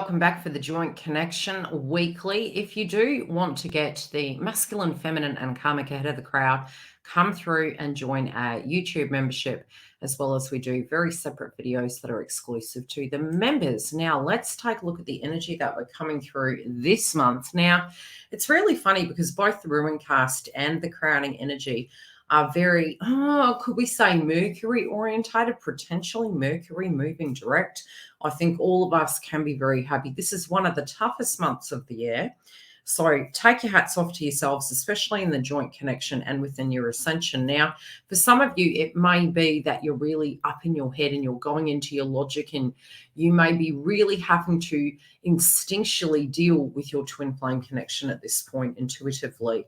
welcome back for the Joint Connection Weekly. If you do want to get the masculine, feminine, and karmic ahead of the crowd, come through and join our YouTube membership, as well as we do very separate videos that are exclusive to the members. Now, let's take a look at the energy that we're coming through this month. Now, it's really funny because both the Ruin cast and the crowning energy are very, could we say Mercury orientated, potentially Mercury moving direct. I think all of us can be very happy. This is one of the toughest months of the year. So take your hats off to yourselves, especially in the joint connection and within your ascension. Now, for some of you, it may be that you're really up in your head and you're going into your logic, and you may be really having to instinctually deal with your twin flame connection at this point intuitively.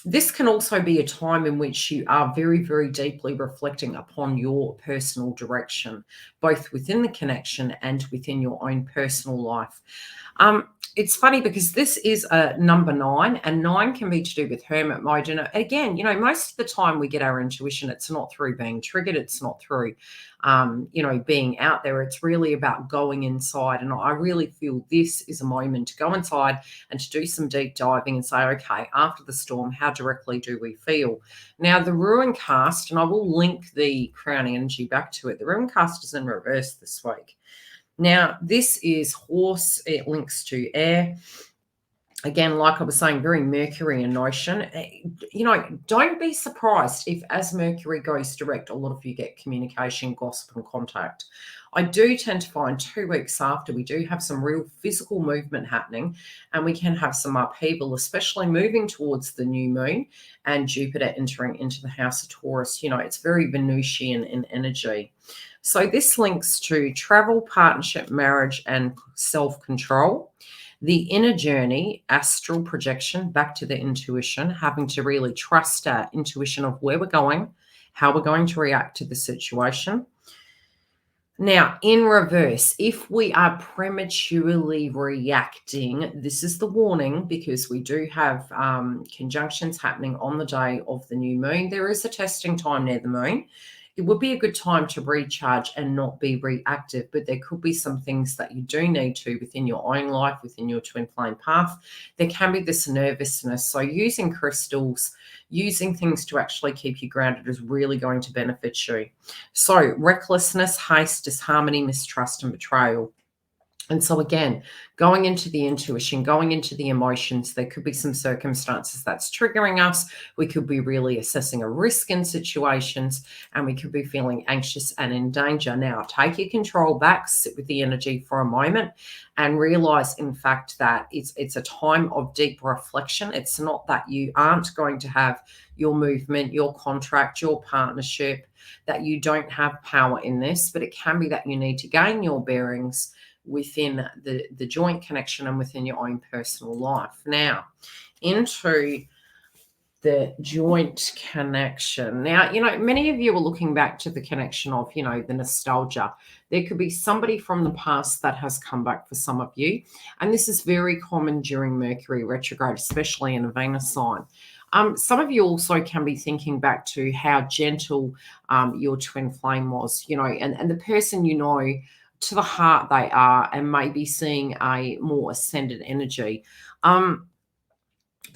This can also be a time in which you are very, very deeply reflecting upon your personal direction, both within the connection and within your own personal life. It's funny because this is a number 9, and 9 can be to do with hermit mode. And again, most of the time we get our intuition. It's not through being triggered. It's not through, being out there. It's really about going inside. And I really feel this is a moment to go inside and to do some deep diving and say, okay, after the storm, how directly do we feel? Now, the Ruin cast, and I will link the crowning energy back to it. The Ruin cast is in reverse this week. Now, this is horse. It links to air. Again, like I was saying, very Mercury in notion. Don't be surprised if as Mercury goes direct, a lot of you get communication, gossip, and contact. I do tend to find 2 weeks after we do have some real physical movement happening, and we can have some upheaval, especially moving towards the new moon and Jupiter entering into the house of Taurus. It's very Venusian in energy. So this links to travel, partnership, marriage, and self-control. The inner journey, astral projection, back to the intuition, having to really trust our intuition of where we're going, how we're going to react to the situation. Now, in reverse, if we are prematurely reacting, this is the warning, because we do have conjunctions happening on the day of the new moon. There is a testing time near the moon. It would be a good time to recharge and not be reactive, but there could be some things that you do need to within your own life, within your twin flame path. There can be this nervousness. So using crystals, using things to actually keep you grounded is really going to benefit you. So recklessness, haste, disharmony, mistrust, and betrayal. And so again, going into the intuition, going into the emotions, there could be some circumstances that's triggering us. We could be really assessing a risk in situations, and we could be feeling anxious and in danger. Now, take your control back, sit with the energy for a moment, and realize, in fact, that it's a time of deep reflection. It's not that you aren't going to have your movement, your contract, your partnership, that you don't have power in this, but it can be that you need to gain your bearings within the joint connection and within your own personal life. Now, into the joint connection. Now, many of you are looking back to the connection of, the nostalgia. There could be somebody from the past that has come back for some of you. And this is very common during Mercury retrograde, especially in a Venus sign. Some of you also can be thinking back to how gentle your twin flame was, and the person to the heart they are, and maybe seeing a more ascended energy.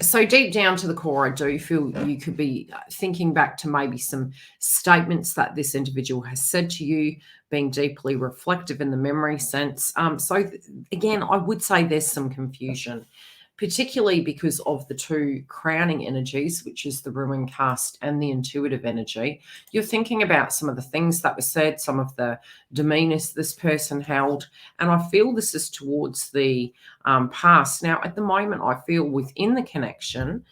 So deep down to the core, I do feel you could be thinking back to maybe some statements that this individual has said to you, being deeply reflective in the memory sense. Again, I would say there's some confusion, particularly because of the 2 crowning energies, which is the Ruin cast and the intuitive energy. You're thinking about some of the things that were said, some of the demeanors this person held, and I feel this is towards the past. Now, at the moment, I feel within the connection,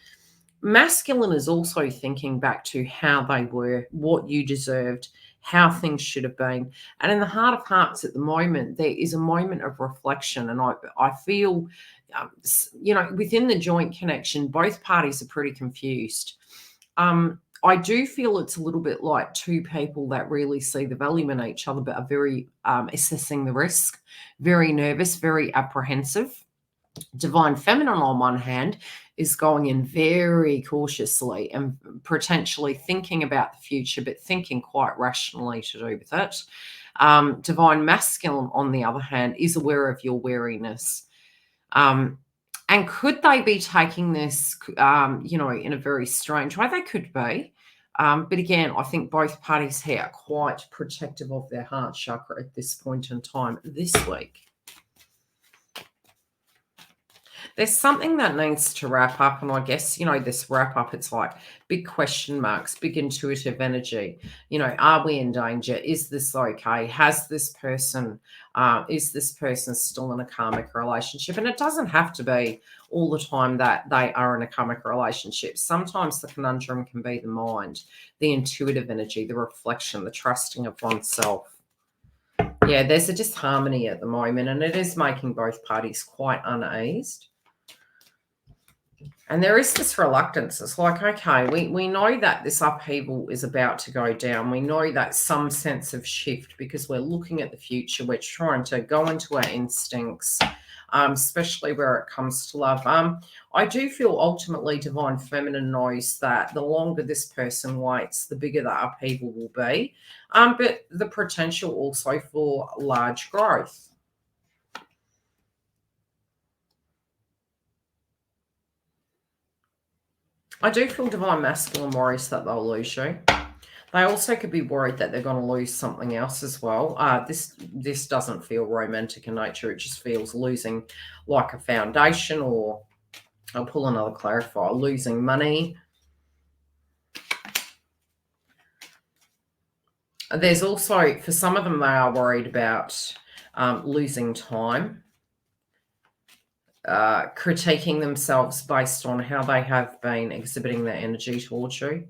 masculine is also thinking back to how they were, what you deserved, how things should have been. And in the heart of hearts at the moment, there is a moment of reflection, and I feel within the joint connection, both parties are pretty confused. I do feel it's a little bit like 2 people that really see the value in each other, but are very assessing the risk, very nervous, very apprehensive. Divine feminine, on one hand, is going in very cautiously and potentially thinking about the future, but thinking quite rationally to do with it. Divine Masculine, on the other hand, is aware of your wariness. And could they be taking this, in a very strange way? They could be. But again, I think both parties here are quite protective of their heart chakra at this point in time this week. There's something that needs to wrap up, and I guess, this wrap up, it's like big question marks, big intuitive energy. Are we in danger? Is this okay? Is this person still in a karmic relationship? And it doesn't have to be all the time that they are in a karmic relationship. Sometimes the conundrum can be the mind, the intuitive energy, the reflection, the trusting of oneself. Yeah, there's a disharmony at the moment, and it is making both parties quite uneased. And there is this reluctance. It's like, okay, we know that this upheaval is about to go down. We know that some sense of shift, because we're looking at the future. We're trying to go into our instincts, especially where it comes to love. I do feel ultimately Divine Feminine knows that the longer this person waits, the bigger the upheaval will be. But the potential also for large growth. I do feel Divine Masculine worries that they'll lose you. They also could be worried that they're going to lose something else as well. This doesn't feel romantic in nature. It just feels losing like a foundation, or I'll pull another clarifier, losing money. There's also, for some of them, they are worried about losing time. Critiquing themselves based on how they have been exhibiting their energy towards you.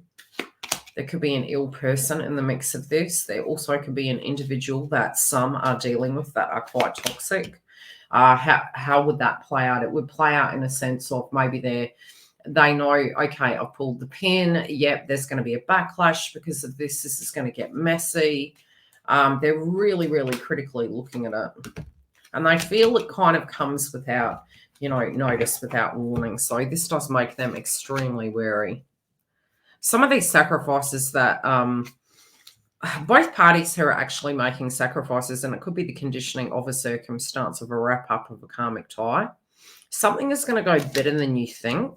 There could be an ill person in the mix of this. There also could be an individual that some are dealing with that are quite toxic. How would that play out? It would play out in a sense of maybe they know, okay, I've pulled the pin. Yep, there's going to be a backlash because of this. This is going to get messy. They're really, really critically looking at it. And they feel it kind of comes without, notice, without warning. So this does make them extremely wary. Some of these sacrifices that both parties here are actually making sacrifices, and it could be the conditioning of a circumstance, of a wrap-up of a karmic tie. Something is going to go better than you think.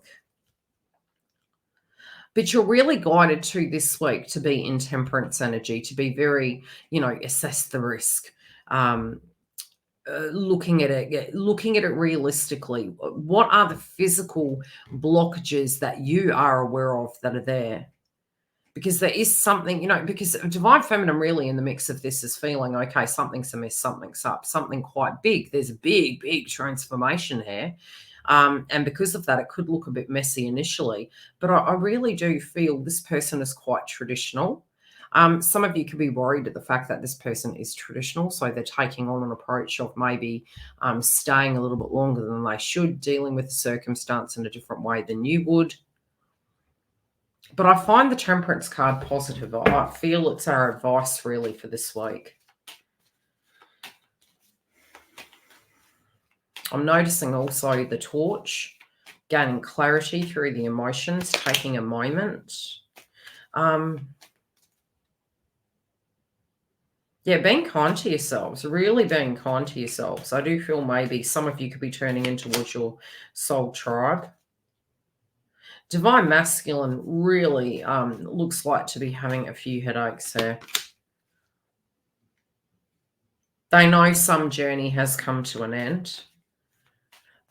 But you're really guided to this week to be in temperance energy, to be very, assess the risk. Looking at it realistically. What are the physical blockages that you are aware of that are there? Because there is something, because Divine Feminine really in the mix of this is feeling, okay, something's amiss, something's up, something quite big. There's a big, big transformation here. And because of that, it could look a bit messy initially. But I really do feel this person is quite traditional. Some of you could be worried at the fact that this person is traditional, so they're taking on an approach of maybe staying a little bit longer than they should, dealing with the circumstance in a different way than you would. But I find the Temperance card positive. I feel it's our advice really for this week. I'm noticing also the Torch, gaining clarity through the emotions, taking a moment. Yeah, being kind to yourselves, really being kind to yourselves. I do feel maybe some of you could be turning in towards your soul tribe. Divine Masculine really looks like to be having a few headaches there. They know some journey has come to an end.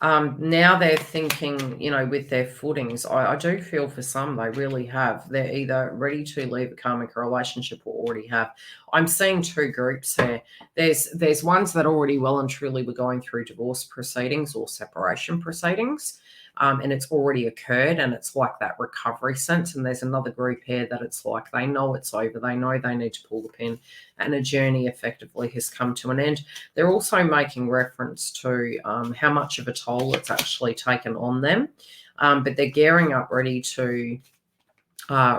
Now they're thinking, with their footings. I do feel for some they really have. They're either ready to leave a karmic relationship or already have. I'm seeing two groups here. There's ones that already well and truly were going through divorce proceedings or separation proceedings. And it's already occurred, and it's like that recovery sense. And there's another group here that it's like they know it's over. They know they need to pull the pin, and a journey effectively has come to an end. They're also making reference to how much of a toll it's actually taken on them, but they're gearing up ready to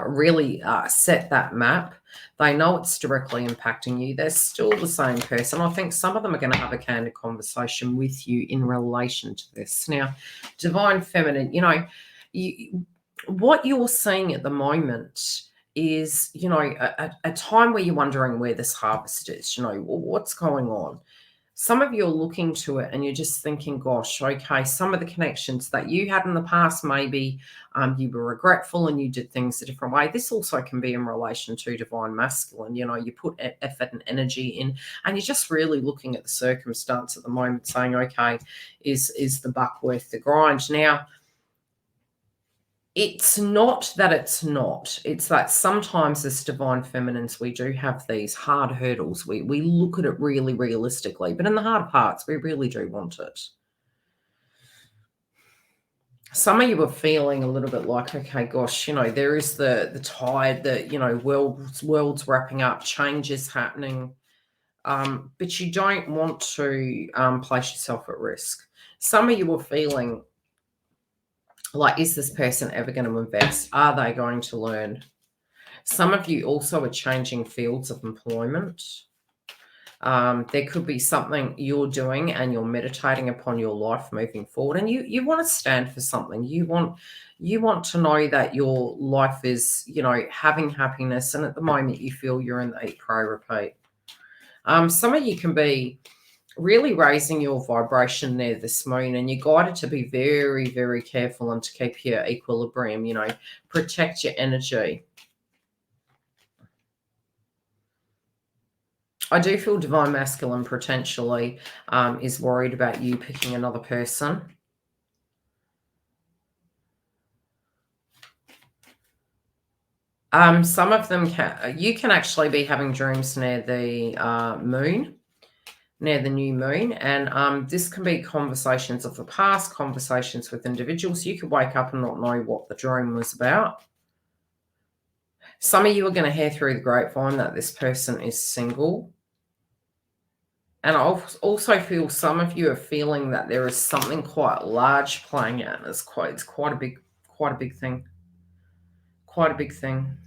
really set that map. They know it's directly impacting you. They're still the same person. I think some of them are going to have a candid conversation with you in relation to this. Now, Divine Feminine, what you're seeing at the moment is, a time where you're wondering where this harvest is, what's going on? Some of you are looking to it and you're just thinking, gosh, okay, some of the connections that you had in the past, maybe you were regretful and you did things a different way. This also can be in relation to divine masculine. You put effort and energy in, and you're just really looking at the circumstance at the moment saying, okay, is the buck worth the grind? Now, it's not that it's not. It's that sometimes as divine feminines, we do have these hard hurdles. We look at it really realistically, but in the heart of hearts, we really do want it. Some of you are feeling a little bit like, okay, gosh, there is the tide that, world's wrapping up, change is happening, but you don't want to place yourself at risk. Some of you are feeling like, is this person ever going to invest? Are they going to learn? Some of you also are changing fields of employment. There could be something you're doing and you're meditating upon your life moving forward, and you want to stand for something. You want to know that your life is, having happiness, and at the moment you feel you're in the eat, pray, repeat. Some of you can be really raising your vibration there this moon, and you're guided to be very, very careful and to keep your equilibrium, protect your energy. I do feel divine masculine potentially is worried about you picking another person. Some of them you can actually be having dreams near the moon, near the new moon, and this can be conversations of the past, conversations with individuals. You could wake up and not know what the dream was about. Some of you are going to hear through the grapevine that this person is single. And I also feel some of you are feeling that there is something quite large playing out. It's quite a big thing. Quite a big thing.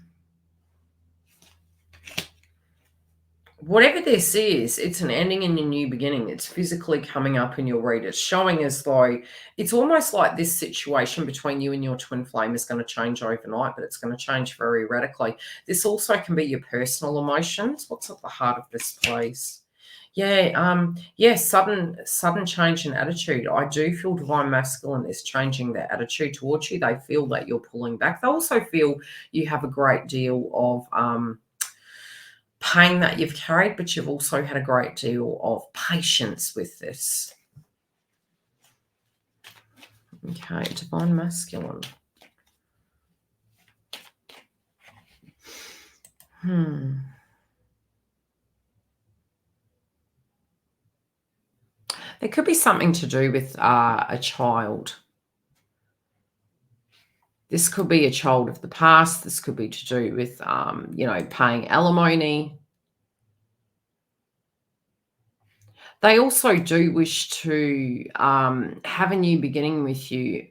Whatever this is, it's an ending and a new beginning. It's physically coming up in your read. It's showing as though it's almost like this situation between you and your twin flame is going to change overnight, but it's going to change very radically. This also can be your personal emotions. What's at the heart of this, please? Yeah, sudden change in attitude. I do feel divine masculine is changing their attitude towards you. They feel that you're pulling back. They also feel you have a great deal of pain that you've carried, but you've also had a great deal of patience with this. Okay, divine masculine. There could be something to do with a child. This could be a child of the past. This could be to do with, paying alimony. They also do wish to have a new beginning with you.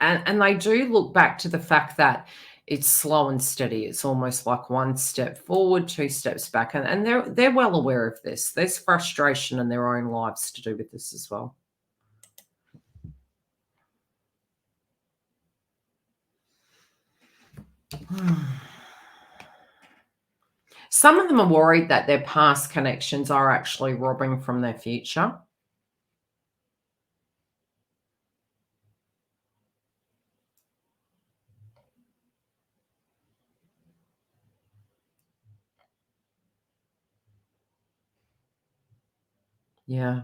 And they do look back to the fact that it's slow and steady. It's almost like one step forward, two steps back. And they're well aware of this. There's frustration in their own lives to do with this as well. Some of them are worried that their past connections are actually robbing from their future. Yeah.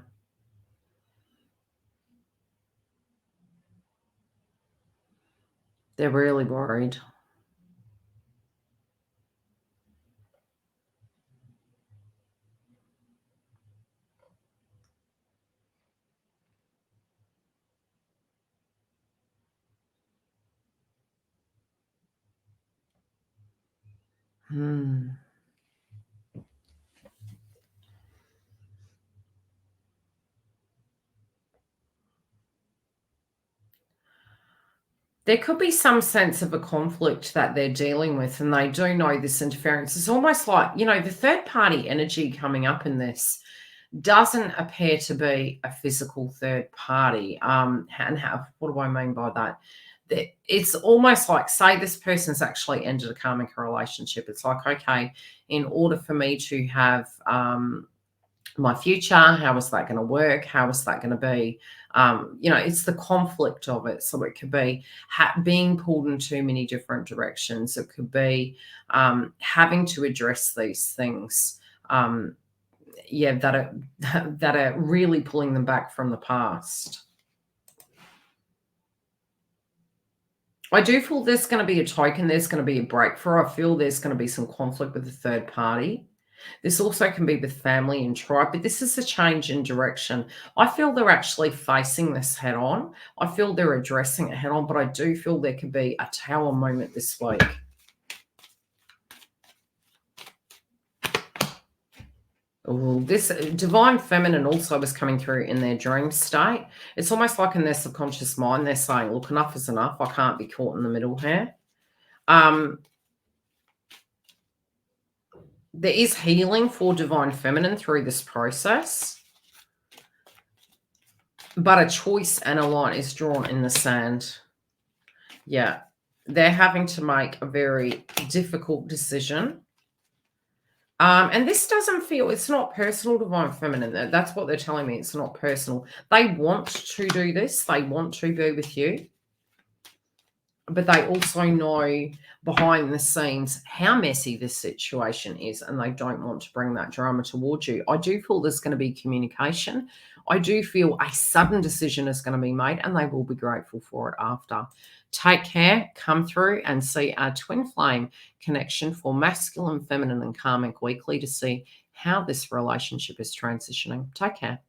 They're really worried. There could be some sense of a conflict that they're dealing with, and they do know this interference. It's almost like, the third party energy coming up in this doesn't appear to be a physical third party. And what do I mean by that? It's almost like, say this person's actually ended a karmic relationship. It's like, okay, in order for me to have my future, how is that going to work? How is that going to be? It's the conflict of it. So it could be being pulled in too many different directions. It could be having to address these things. That are that are really pulling them back from the past. I do feel there's going to be a token. There's going to be a breakthrough. I feel there's going to be some conflict with the third party. This also can be with family and tribe, but this is a change in direction. I feel they're actually facing this head on. I feel they're addressing it head on, but I do feel there could be a tower moment this week. Oh, this divine feminine also was coming through in their dream state. It's almost like in their subconscious mind, they're saying, look, enough is enough. I can't be caught in the middle here. There is healing for divine feminine through this process. But a choice and a line is drawn in the sand. Yeah, they're having to make a very difficult decision. And this doesn't feel, it's not personal, divine feminine. That's what they're telling me. It's not personal. They want to do this. They want to be with you. But they also know behind the scenes how messy this situation is, and they don't want to bring that drama towards you. I do feel there's going to be communication. I do feel a sudden decision is going to be made, and they will be grateful for it after. Take care. Come through and see our twin flame connection for masculine, feminine, and karmic weekly to see how this relationship is transitioning. Take care.